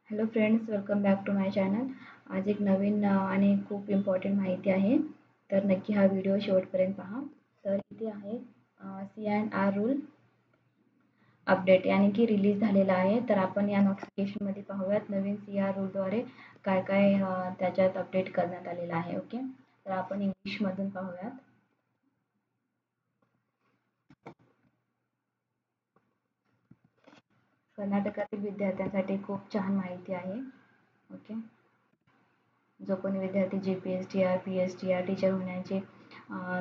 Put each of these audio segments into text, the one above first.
Hello friends, welcome back to my channel. आज एक नवीन आणि खूप इम्पॉर्टंट माहिती आहे, तर नक्की हा व्हिडिओ शेवटपर्यंत पहा. तर इथे आहे C&R रूल अपडेट यानी की रिलीज झालेला आहे. तर आपण या नोटिफिकेशनमध्ये पाहूयात नवीन CR रूलद्वारे काय काय त्याच्यात अपडेट करण्यात आलेलं आहे. ओके, तर आपण इंग्लिशमधून पाहूयात. कर्नाटकातील विद्यार्थ्यांसाठी खूप छान माहिती आहे. ओके, जो कोणी विद्यार्थी GPSTR PSTR टीचर होण्याची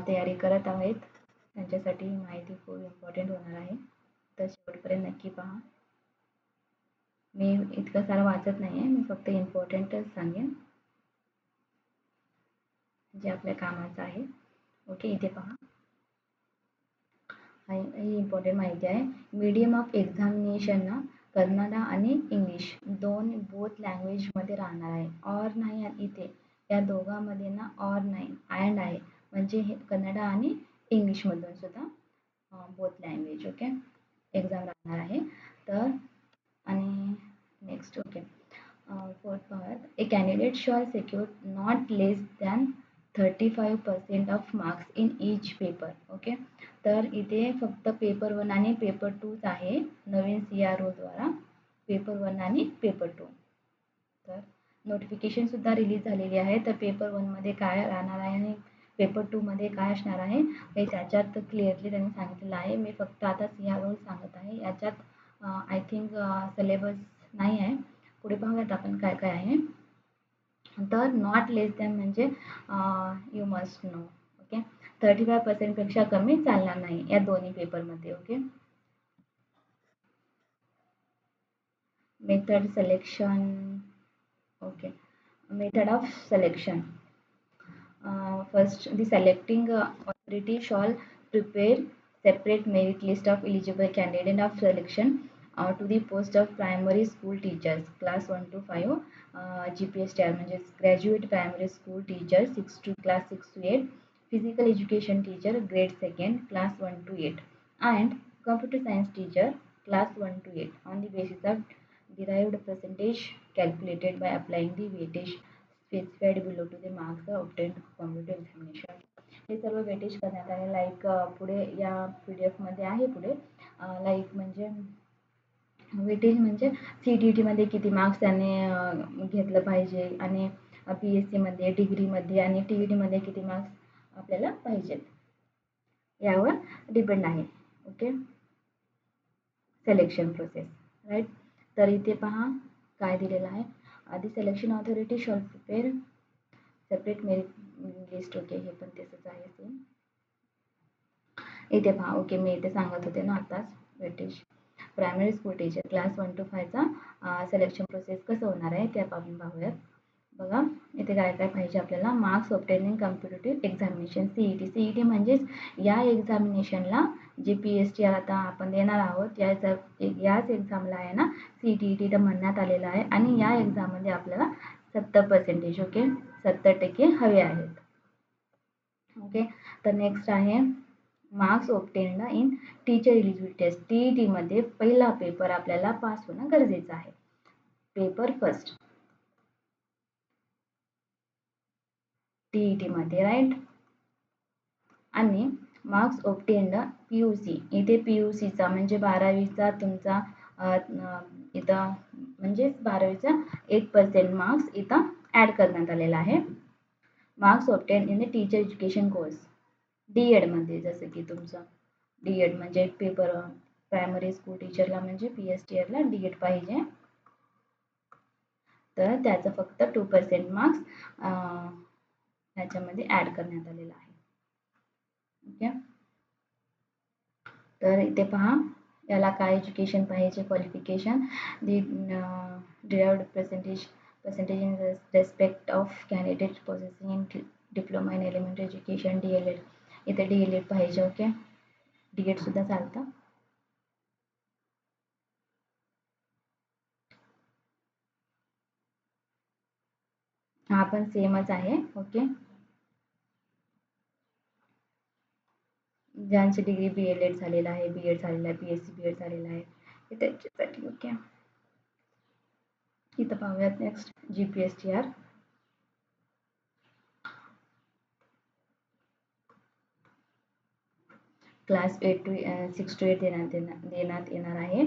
तयारी करत आहेत त्यांच्यासाठी ही माहिती खूप इम्पॉर्टंट होणार आहे. तर शेवटपर्यंत नक्की पहा. मी इतकं सारं वाचत नाही आहे, मी फक्त इम्पॉर्टंटच सांगेन जे आपल्या कामाचं आहे. ओके, इथे पहा. ही इम्पॉर्टंट माहिती आहे. मीडियम ऑफ एक्झामिनेशनला कन्नड आणि इंग्लिश दोन बोथ लँग्वेजमध्ये राहणार आहे. ऑर नाही इथे, या दोघांमध्ये ना ऑर नाही अँड आहे, म्हणजे हे कन्नड आणि इंग्लिशमधून सुद्धा बोथ लँग्वेज ओके एक्झाम राहणार आहे. तर आणि नेक्स्ट ओके फोर्थ पाहूयात. A candidate shall secure not less than 35% of marks in each paper. Okay, तर इथे फक्त पेपर 1 आणि पेपर 2च आहे नवीन CRO द्वारा, पेपर 1 आणि पेपर 2. तर नोटिफिकेशन सुद्धा रिलीज झालेली आहे. तर पेपर 1 मध्ये काय राहणार आहे आणि पेपर 2 मध्ये काय असणार आहे हे त्याच्यात क्लिअरली त्यांनी सांगितलेलं आहे. मी फक्त आता CRO सांगत आहे. याच्यात आय थिंक सिलेबस नाही आहे. पुढे पाहूयात आपण काय काय आहे. तर नॉट लेस दॅन म्हणजे यू मस्ट नो. ओके, 35% पेक्षा कमी चालणार नाही या दोन्ही पेपरमध्ये. Okay, method selection. Okay, method of selection. First, the selecting authority shall prepare separate merit list of eligible candidate of selection to the post of primary school teachers class 1 to 5 GPSTR म्हणजे graduate primary school teacher 6 to class 6 to 8, physical education teacher grade 2nd class 1 to 8, and computer science teacher class 1 to 8 on the basis of derived percentage calculated by applying the weightage specified below to the marks obtained computer examination. हे सर्व weightage करण्यात आले. Like पुढे या PDF मध्ये आहे. पुढे like म्हणजे वेटेज म्हणजे CTET मध्ये किती मार्क्स त्याने घेतलं पाहिजे आणि PSC मध्ये, डिग्रीमध्ये आणि TET मध्ये किती मार्क्स आपल्याला पाहिजेत यावर डिपेंड आहे. Okay, selection process right. तर इथे पहा काय दिलेलं आहे. आधी selection authority shall prepare separate merit list. Okay, हे पण तसंच आहे सेम. इथे पहा. ओके, मी इथे सांगत होते ना आताच weightage. Primary school teacher class 1 to 5चा सिलेक्शन प्रोसेस कसं होणार आहे ते आपण पाहूयात. बघा इथे काय काय पाहिजे आपल्याला. Marks obtaining competitive examination CET म्हणजेच या एक्झामिनेशनला जे PSTR आता आपण देणार आहोत याच एक्झामला आहे ना CTET तर म्हणण्यात आलेलं आहे. आणि या एक्झाममध्ये आपल्याला 70% ओके 70% हवे आहेत. ओके, तर नेक्स्ट आहे marks obtained in teacher eligibility test. TET मध्ये पहिला पेपर आपल्याला पास होणं गरजेचं आहे. पेपर फर्स्ट TET मध्ये राईट. आणि मार्क्स ऑब्टेन्ड PUC. इथे PUCचा म्हणजे 12वीचा तुमचा इथं म्हणजे 12वीचा 8% मार्क्स इथं ॲड करण्यात आलेला आहे. Marks obtain in the teacher education course DED मध्ये, जसं की तुमचं DED म्हणजे पेपर प्रायमरी स्कूल टीचरला म्हणजे PSTRला DED पाहिजे, तर त्याचं फक्त 2% मार्क्स ह्याच्यामध्ये ॲड करण्यात आलेला आहे. ओके, तर इथे पहा याला काय एज्युकेशन पाहिजे, qualification derived percentage in respect of candidate possessing in diploma in elementary education DLED. इथे DLED पाहिजे. ओके, DED सुद्धा चालतं. हा पण सेमच आहे. ओके, ज्यांची डिग्री BLED झालेला आहे, BEd झालेला आहे, BSc BEd झालेला आहे हे त्यांच्यासाठी. ओके, इथं पाहूयात नेक्स्ट GPSTR. क्लास 6 to 8 देण्यात येणार आहे.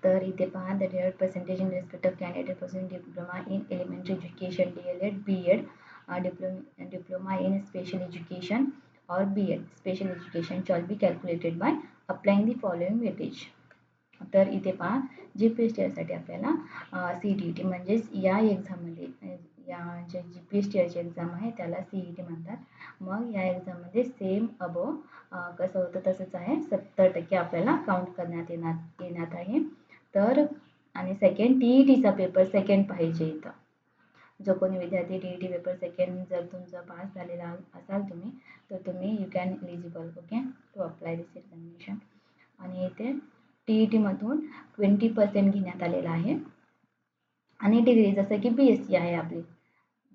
तर इथे पहा the dear percentage in respect of candidate person diploma in elementary education DLED BEd diploma in special education or BEd special education shall be calculated by applying the following weightage. तर इथे पहा GPSTRसाठी आपल्याला CTET म्हणजेच या एक्झाममध्ये या जे GPSTRची exam आहे त्याला CET म्हणतात. मग या एक्झाममध्ये सेम अबो कसं होतं तसंच आहे 70% आपल्याला काउंट करण्यात येण्यात आहे. तर आणि सेकंड TETचा पेपर सेकंड पाहिजे इथं. जो कोणी विद्यार्थी TET पेपर सेकंड जर तुमचा पास झालेला असाल तुम्ही तर तुम्ही you can eligible okay to apply this examination. आणि इथे TET मधून 20% घेण्यात आलेला आहे. आणि डिग्री जसं की BSc आहे आपली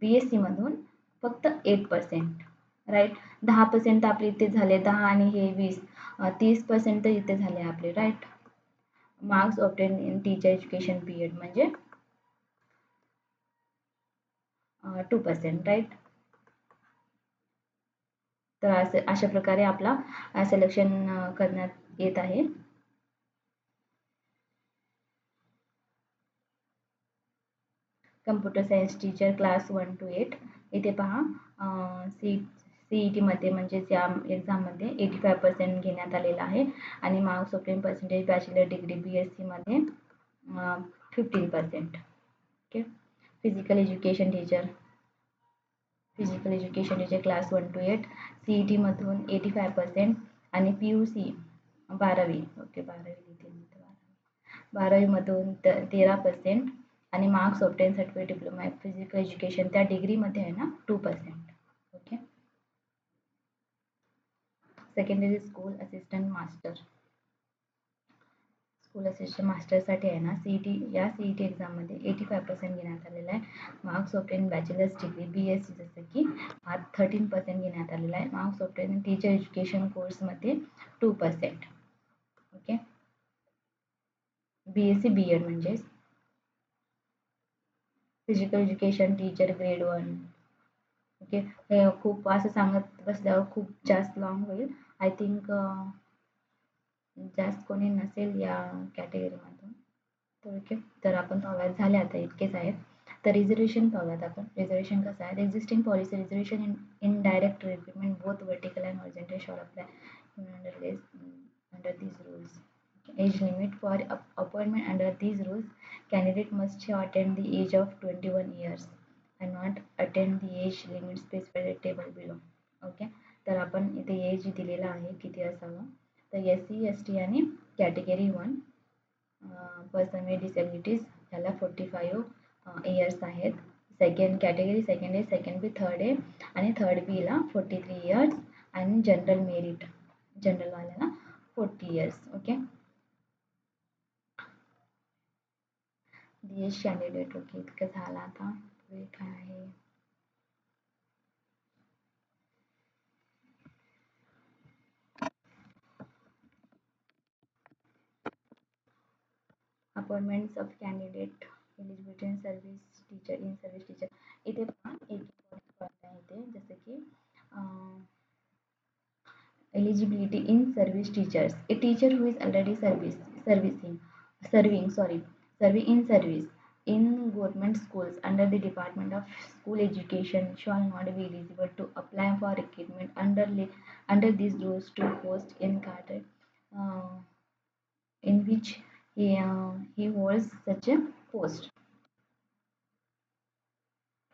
BSc मधून फक्त 8% राईट. 10% आपले इथे झाले 10 आणि हे 20 30% तर इथे झाले आपले right. Marks obtain in teacher education period म्हणजे 2% राईट. तर अशा प्रकारे आपला सिलेक्शन करण्यात येत आहे. Computer science teacher class 1 to 8. इथे पहा CET मध्ये म्हणजेच या एक्झाममध्ये 85% घेण्यात आलेला आहे. आणि marks obtain percentage bachelor degree BSc मध्ये 15%. Okay. Physical education teacher class 1 to 8 CET मधून 85% आणि PUC 12वी ओके 12वी मधून 13% आणि marks obtain certificate diploma physical education त्या डिग्रीमध्ये आहे ना 2%. ओके. सेकंडरी स्कूल असिस्टंट मास्टरसाठी आहे ना या CET एक्झाममध्ये 85% घेण्यात आलेला आहे. Marks obtain bachelors degree BSc जसं की 13% घेण्यात आलेला आहे. मार्क्स ऑब्टेन टीचर एज्युकेशन कोर्समध्ये 2%. ओके. BSc BEd म्हणजे physical education teacher grade 1. Okay. खूप असं सांगत बसल्यावर खूप जास्त लॉंग होईल. आय थिंक जास्त कोणी नसेल या कॅटेगरीमधून. तर ओके. तर आपण पाहूयात झाले आता इतकेच आहेत. तर रिझर्वेशन पाहूयात आपण. रिझर्वेशन कसं आहे existing policy reservation in direct recruitment both vertical and horizontal shawl apply under these rules. Age limit for appointment under these rules, candidate must have attained the age of 21 years and not attain the age limit specified at table below. Okay. तर आपण इथे age दिलेला आहे किती असावं. तर SC ST आणि category 1 person with disabilities त्याला 45 इयर्स आहेत. कॅटेगरी सेकंड आहे, सेकंड बी थर्ड आहे आणि थर्ड बीला 43 इयर्स आणि जनरलवाल्याला 40 years. Okay. DH candidate okay इतकं झालं. आता पुढे काय आहे appointments of candidate eligibility in service teacher. इथे पण एक इम्पॉर्टंट आहे ते जसं की eligibility in service teachers. A teacher who is already serving in service in government schools under the Department of School Education shall not be eligible to apply for recruitment under these rules to post in cadre in which he holds such a post.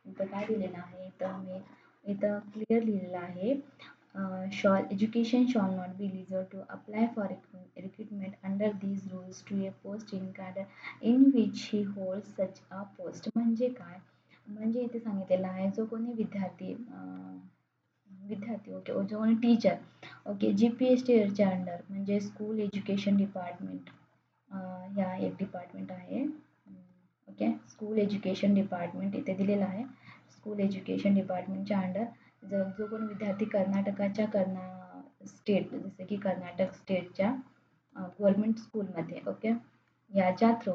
इथं काय दिलेलं आहे इथं clear लिहिलेलं आहे education shall not be eligible to apply for recruitment under these rules to a post in cadre in which he holds such a post. म्हणजे काय म्हणजे इथे सांगितलेलं आहे जो कोणी विद्यार्थी ओके जो कोणी टीचर ओके GPSTRच्या अंडर म्हणजे स्कूल एज्युकेशन डिपार्टमेंट या एक डिपार्टमेंट आहे. ओके. स्कूल एज्युकेशन डिपार्टमेंट इथे दिलेलं आहे. स्कूल एज्युकेशन डिपार्टमेंटच्या अंडर जो कोणी विद्यार्थी कर्नाटकाच्या स्टेट जसे की कर्नाटक स्टेटच्या गव्हर्नमेंट स्कूलमध्ये ओके याच्या थ्रू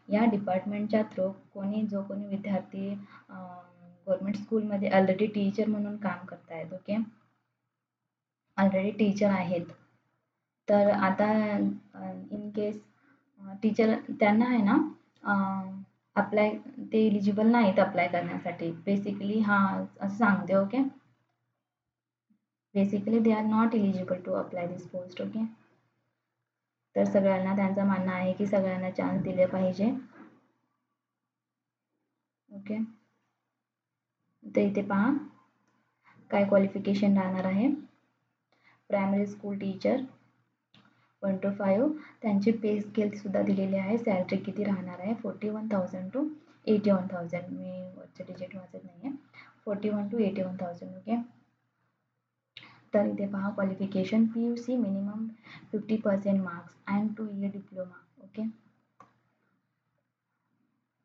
या डिपार्टमेंटच्या थ्रू कोणी विद्यार्थी गव्हर्मेंट स्कूलमध्ये ऑलरेडी टीचर म्हणून काम करतायत. ओके, ऑलरेडी टीचर आहेत, तर आता इन केस टीचर त्यांना आहे ना अप्लाय ते एलिजिबल नाहीत अप्लाय करण्यासाठी. बेसिकली हा असं सांगते. Okay, basically they are not eligible to apply this post. Okay, तर सगळ्यांना त्यांचं म्हणणं आहे की सगळ्यांना चान्स दिले पाहिजे. ओके, तर इथे पहा काय क्वालिफिकेशन राहणार आहे. प्रायमरी स्कूल टीचर 1 to 5 त्यांची पे स्केल सुद्धा दिलेली आहे. सॅलरी किती राहणार आहे 41,000 to 81,000. मी वरचे डिजिट वाचत नाही आहे. 41 to 81,000. ओके, तर इथे पहा qualification PUC minimum 50% marks and 2 year diploma. Okay,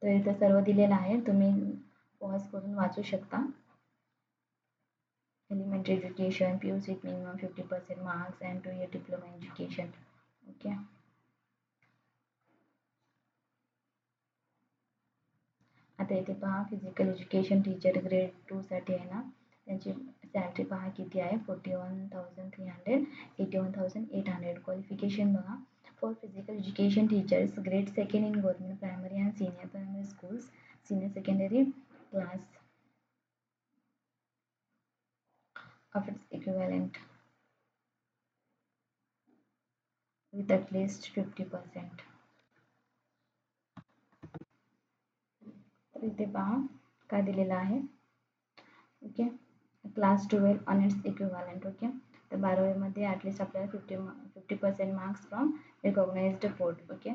तर इथं सर्व दिलेलं आहे, तुम्ही पॉज करून वाचू शकता. Elementary education PUC minimum 50% marks and 2 year diploma education. Okay, आता इथे पहा फिजिकल एज्युकेशन टीचर ग्रेड 2 साठी आहे ना, त्यांची सॅलरी पहा किती आहे 41,300, 81,800. क्वालिफिकेशन बघा for physical education teachers grade 2 in government primary and senior primary schools, senior secondary class of its equivalent with at least 50%. तर इथे पहा काय दिलेलं आहे. Okay, class 12 on its equivalent. Okay, तर 12वीमध्ये ॲटलिस्ट आपल्याला 50% marks from recognised board. Okay,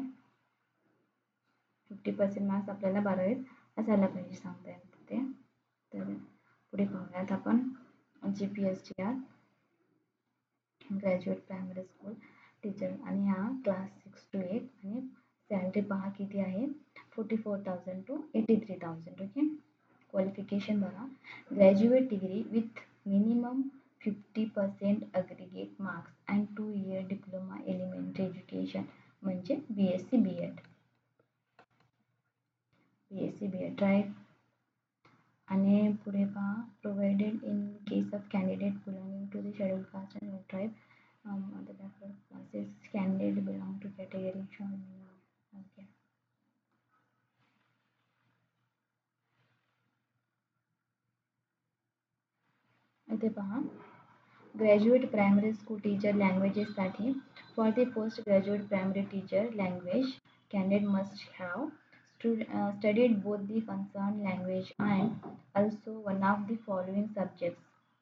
50% marks आपल्याला 12वीत असायला पाहिजे सांगता येईल ते. तर पुढे पाहूयात आपण GPSTR graduate primary school teacher आणि हा क्लास 6 to 8 आणि सॅलरी पहा किती आहे 44,000 to 83,000. ओके, क्वालिफिकेशन बघा graduate degree with minimum 50% aggregate marks and 2 year diploma elementary education म्हणजे BSc B.Ed. राईट. आणि पुढे पहा provided in case of candidate belonging to the schedule caste and tribe the backward classes candidate belong to category shown. Okay, इथे पहा graduate primary school teacher लँग्वेजेससाठी for the post graduate primary teacher language candidate must have studied both the concerned language and also one of the following subjects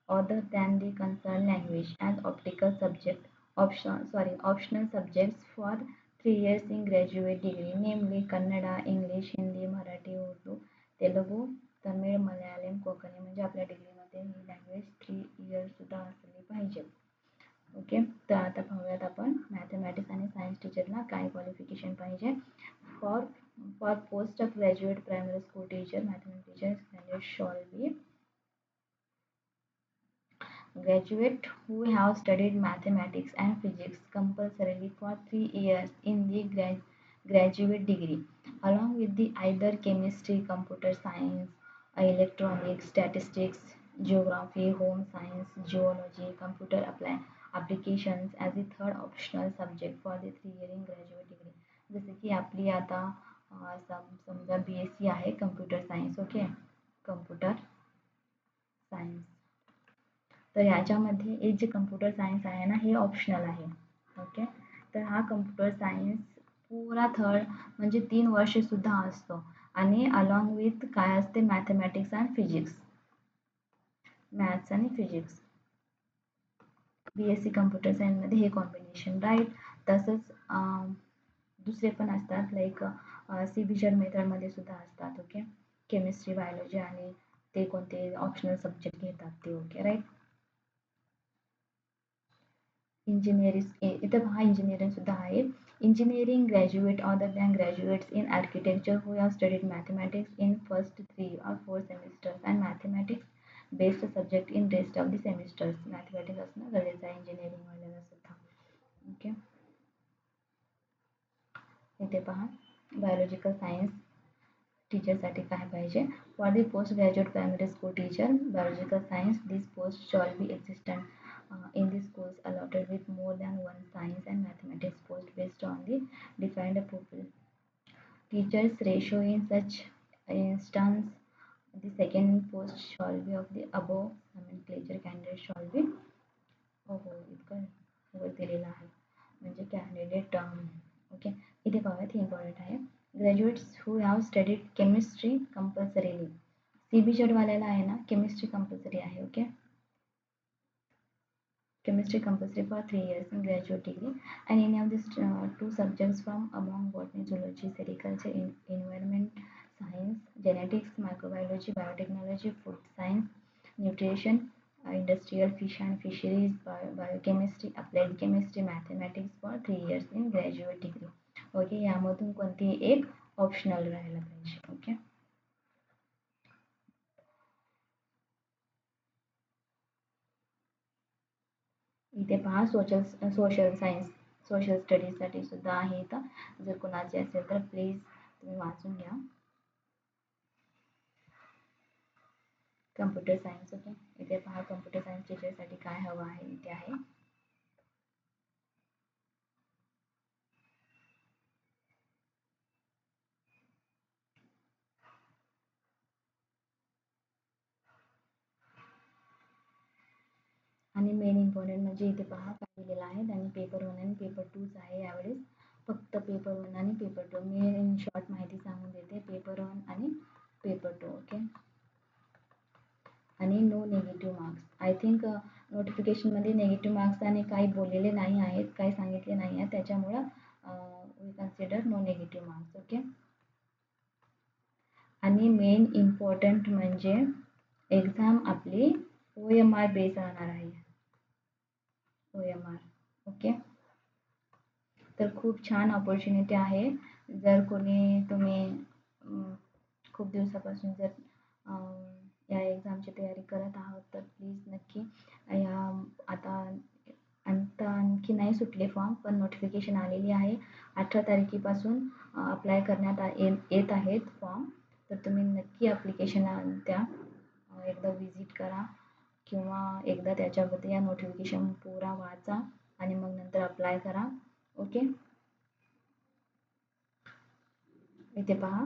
other than the concerned language as optical subject optional subjects for 3 years in graduate degree, namely Kannada, English, Hindi, Marathi, Urdu, Telugu, Tamil, Malayalam, Konkani. म्हणजे आपल्या डिग्रीमध्ये ही language 3 years सुद्धा असली पाहिजे. Okay, तर आता पाहूयात आपण मॅथमॅटिक्स आणि सायन्स टीचरला काय क्वालिफिकेशन पाहिजे. For post of graduate primary school teacher mathematics teacher candidate shall be graduate who have studied mathematics and physics compulsorily for 3 years in the graduate degree along with the either chemistry, computer science, electronics, statistics, geography, home science, geology, computer applications as the third optional subject for the 3 year in graduate degree. जसे की आपली आता समजा BSc आहे computer science. Okay, computer science, तर याच्यामध्ये एक जे कम्प्युटर सायन्स आहे ना हे ऑप्शनल आहे. ओके, तर हा कम्प्युटर सायन्स पुरा थर्ड म्हणजे 3 वर्ष सुद्धा असतो आणि अलॉंग विथ काय असते मॅथमॅटिक्स अँड फिजिक्स, मॅथ्स आणि फिजिक्स. BSc कम्प्युटर सायन्समध्ये हे कॉम्बिनेशन. राईट. तसंच दुसरे पण असतात लाईक CBCET मेथडमध्ये सुद्धा असतात. ओके, केमिस्ट्री, बायोलॉजी आणि ते कोणते ऑप्शनल सब्जेक्ट घेतात ते. Okay, right. इंजिनिअरिंग इथं पहा इंजिनिअरिंग सुद्धा आहे. Engineering graduate other than graduates in architecture who have studied mathematics in first 3 or 4 semesters and mathematics based subject in rest of the semesters. Mathematics असणं गरजेचं आहे इंजिनिअरिंगवाल्याला सुद्धा. ओके, इथे पहा बायोलॉजिकल सायन्स टीचरसाठी काय पाहिजे? For the post graduate primary school teacher biological science this post shawl B existent in the schools allotted with more than one science and mathematics post based on the defined pupil teachers ratio. In such instance, the second post shall be of the above nomenclature candidate shall be हो हो इतकं वर दिलेलं आहे म्हणजे candidate okay. इथे पाहूयात, हे इम्पॉर्टंट आहे. Graduates who have studied chemistry compulsorily, C B शेडवाल्याला आहे ना केमिस्ट्री कंपल्सरी आहे. Okay, chemistry compulsory for 3 years in graduate degree, and any of these two subjects from among botany, zoology, sericulture, environment science, genetics, microbiology, biotechnology, food science, nutrition, industrial fish and fisheries, biochemistry, applied chemistry, mathematics for 3 years in graduate degree. Okay, यामधून कोणतीही एक optional राहायला पाहिजे. Okay, इथे पहा social science social स्टडीजसाठी सुद्धा आहे. इथं जर कोणाचे असेल तर प्लीज तुम्ही वाचून घ्या. Computer science. ओके, इथे पहा कम्प्युटर सायन्स टीचरसाठी काय हवं आहे, इथे आहे. आणि मेन इम्पॉर्टंट म्हणजे इथे पहा काय दिलेलं आहे. त्यांनी पेपर 1 आणि पेपर 2च आहे यावेळेस, फक्त पेपर 1 आणि पेपर 2. मी इन शॉर्ट माहिती सांगून देते. पेपर 1 आणि पेपर 2. ओके, आणि no negative marks. I think नोटिफिकेशनमध्ये निगेटिव्ह मार्क्स आणि काही बोललेले नाही आहेत, काही सांगितले नाही आहेत, त्याच्यामुळं we consider no negative marks. Okay, आणि मेन इम्पॉर्टंट म्हणजे एक्झाम आपली OMR बेस राहणार आहे. OMR. ओके, तर खूप छान ऑपॉर्च्युनिटी आहे. जर कोणी तुम्ही खूप दिवसापासून जर या एक्झामची तयारी करत आहात तर प्लीज नक्की या. आता आणखी नाही सुटले फॉर्म, पण नोटिफिकेशन आलेली आहे. 18 तारखेपासून अप्लाय करण्यात येत आहेत फॉर्म. तर तुम्ही नक्की ॲप्लिकेशन द्या, एकदा विजिट करा किंवा एकदा त्याच्याबद्दल या नोटिफिकेशन पुरा वाचा आणि मग नंतर अप्लाय करा. ओके, इथे पहा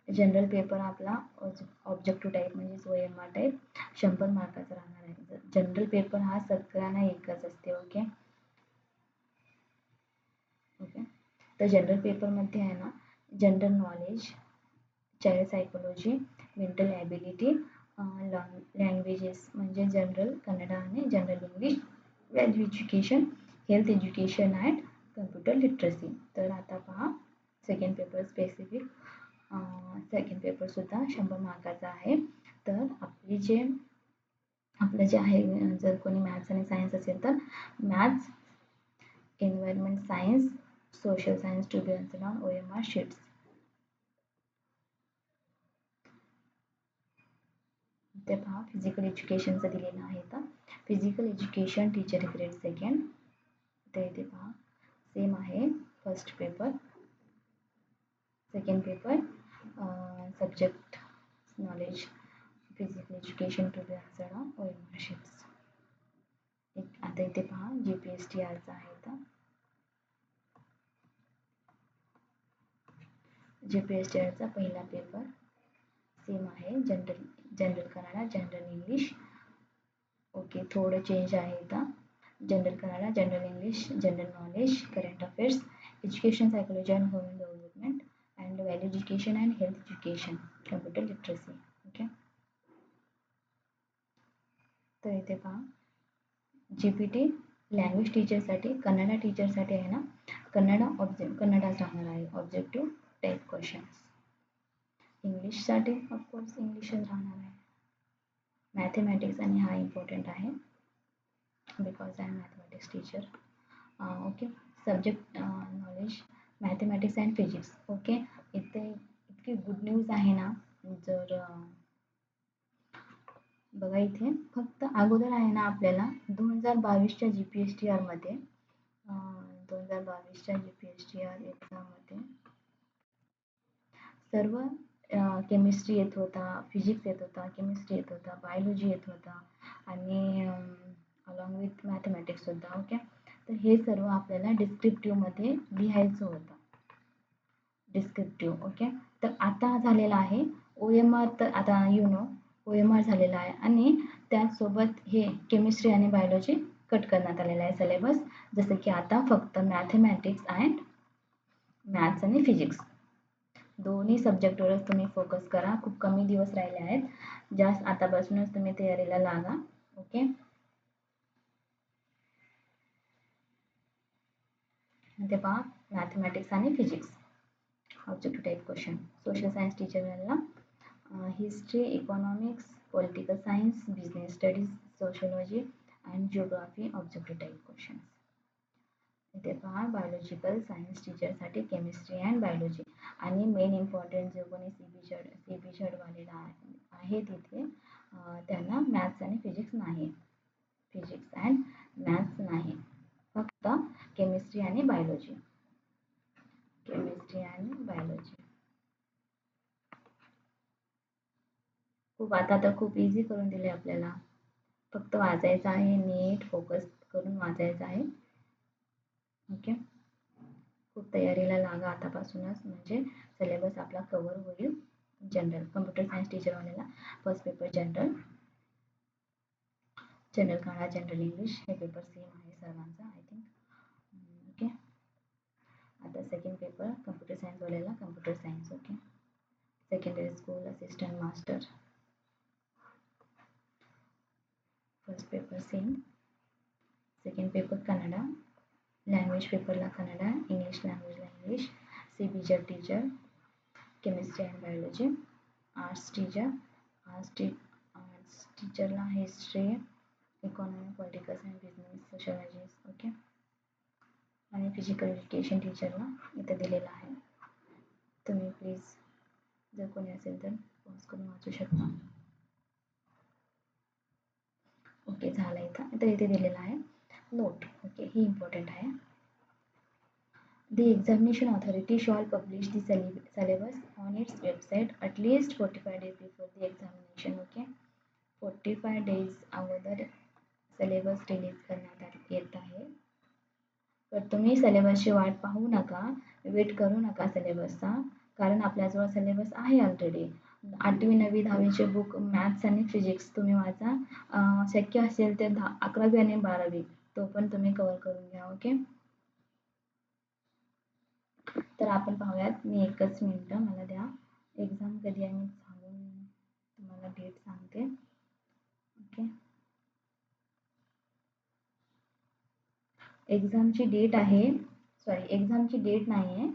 जनरल पेपर आपला ऑब्जेक्टिव्ह टाईप म्हणजेच OMR टाईप 100 मार्काचा राहणार आहे. जनरल पेपर हा सगळ्यांना एकच असते. ओके ओके, तर जनरल पेपरमध्ये आहे ना general knowledge, child psychology, mental ability, languages म्हणजे जनरल कन्नडा आणि general English, value education, health education and computer literacy. तर आता पहा सेकंड पेपर स्पेसिफिक. सेकंड पेपरसुद्धा 100 मार्काचा आहे. तर आपलं जे आहे, जर कोणी मॅथ्स आणि सायन्स असेल तर maths, environment science, social science to be answered on OMR sheets. ते पहा फिजिकल एज्युकेशनचं दिलेलं आहे. तर physical education teacher grade second. तर इथे पहा सेम आहे. First paper, second paper, subject knowledge, physical education to be answered on OMR sheets. आता इथे पहा GPSTRचा आहे. तर GPSTRचा पहिला पेपर सेम आहे. General Kannada, general English. Okay, थोडं चेंज आहे इथं. General Kannada, general English, general knowledge, current affairs, education psychology and human development, and value education and health education, computer literacy. Okay, तर इथे पहा GPT लँग्वेज टीचरसाठी, कन्नडा टीचरसाठी आहे ना कन्नडाच राहणार आहे ऑब्जेक्टिव्ह टाईप क्वेश्चन्स. इंग्लिशसाठी ऑफकोर्स इंग्लिशच राहणार आहे. मॅथमॅटिक्स आणि हा इम्पॉर्टंट आहे because I am mathematics teacher. Okay, subject knowledge mathematics and physics. Okay, इथे इतकी गुड न्यूज आहे ना. जर बघा इथे फक्त अगोदर आहे ना आपल्याला 2022च्या GPSTRमध्ये 2022च्या GPSTR एक्झाममध्ये सर्व केमिस्ट्री येत होता, फिजिक्स येत होता, केमिस्ट्री येत होता, बायोलॉजी येत होता आणि अलॉंग विथ मॅथमॅटिक्ससुद्धा. ओके, तर हे सर्व आपल्याला डिस्क्रिप्टिव्हमध्ये लिहायचं होतं. डिस्क्रिप्टिव्ह. ओके, तर आता झालेला आहे OMR. तर आता OMR झालेला आहे आणि त्याचसोबत हे केमिस्ट्री आणि बायोलॉजी कट करण्यात आलेला आहे सिलेबस. जसं की आता फक्त मॅथमॅटिक्स अँड मॅथ्स आणि फिजिक्स दोन्ही सब्जेक्टवरच तुम्ही फोकस करा. खूप कमी दिवस राहिले आहेत. जास्त आतापासूनच तुम्ही तयारीला लागा. ओके, ते पहा मॅथमॅटिक्स आणि physics objective type question. Social science टीचरला history, economics, political science, business studies, sociology and geography objective type question. इथे पहा बायोलॉजिकल सायन्स टीचरसाठी केमिस्ट्री अँड बायोलॉजी आणि मेन इम्पॉर्टंट जो कोणी CB वालेला आहे तिथे त्यांना मॅथ्स आणि फिजिक्स नाही. फिजिक्स अँड मॅथ्स नाही, फक्त केमिस्ट्री आणि बायोलॉजी. केमिस्ट्री आणि बायोलॉजी. खूप आता तर खूप इझी करून दिले आपल्याला. फक्त वाचायचं आहे, नीट फोकस करून वाचायचं आहे. ओके, खूप तयारीला लागा आतापासूनच, म्हणजे सिलेबस आपला कव्हर होईल. जनरल कम्प्युटर सायन्स टीचरवाल्याला फर्स्ट पेपर जनरल काढा, जनरल इंग्लिश हे पेपर सेम आहे सर्वांचा आय थिंक. ओके, आता सेकंड पेपर कम्प्युटर सायन्सवाल्याला computer science. Okay, secondary school assistant master first paper same. Second paper Kannada language पेपरला कन्नडा, इंग्लिश लँग्वेजला English. CBJ teacher chemistry and biology. Arts टीचरला history, economy, political science, business, sociology. Okay, आणि physical education टीचरला इथं दिलेला आहे. तुम्ही प्लीज जर कोणी असेल तर पॉज करून वाचू शकता. ओके, झालं. इथं इथे दिलेलं आहे नोट. ओके, ही इम्पॉर्टंट आहे. The examination authority shall publish the syllabus on its website at least 45 days before the examination. Okay, 45 days अगोदर सिलेबस रिलीज करण्यात येत आहे. तर तुम्ही सिलेबसची वाट पाहू नका, वेट करू नका सिलेबसचा, कारण आपल्याजवळ सिलेबस आहे ऑलरेडी. 8वी 9वी 10वीचे बुक मॅथ्स आणि फिजिक्स तुम्ही वाचा. शक्य असेल ते 11वी आणि 12वी तो पण तुम्ही कव्हर करून घ्या. ओके, तर आपण पाहूयात. मी एकच मिनटं मला द्या. एक्झाम कधी आहे मी सांगून तुम्हाला डेट सांगते. ओके, एक्झामची डेट नाही आहे.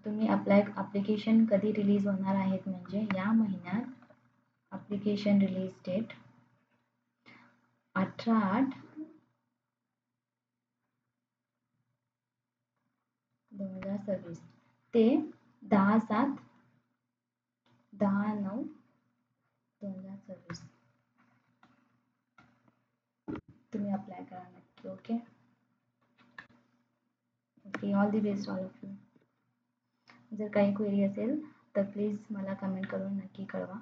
तुम्ही ॲप्लिकेशन कधी रिलीज होणार आहेत म्हणजे या महिन्यात. ॲप्लिकेशन रिलीज डेट 18/8/2026 ते 10/7/10/9/2026 तुम्ही अप्लाय करा नक्की. Okay, all the best all of you. जर काही क्वेरी असेल तर प्लीज मला कमेंट करून नक्की कळवा.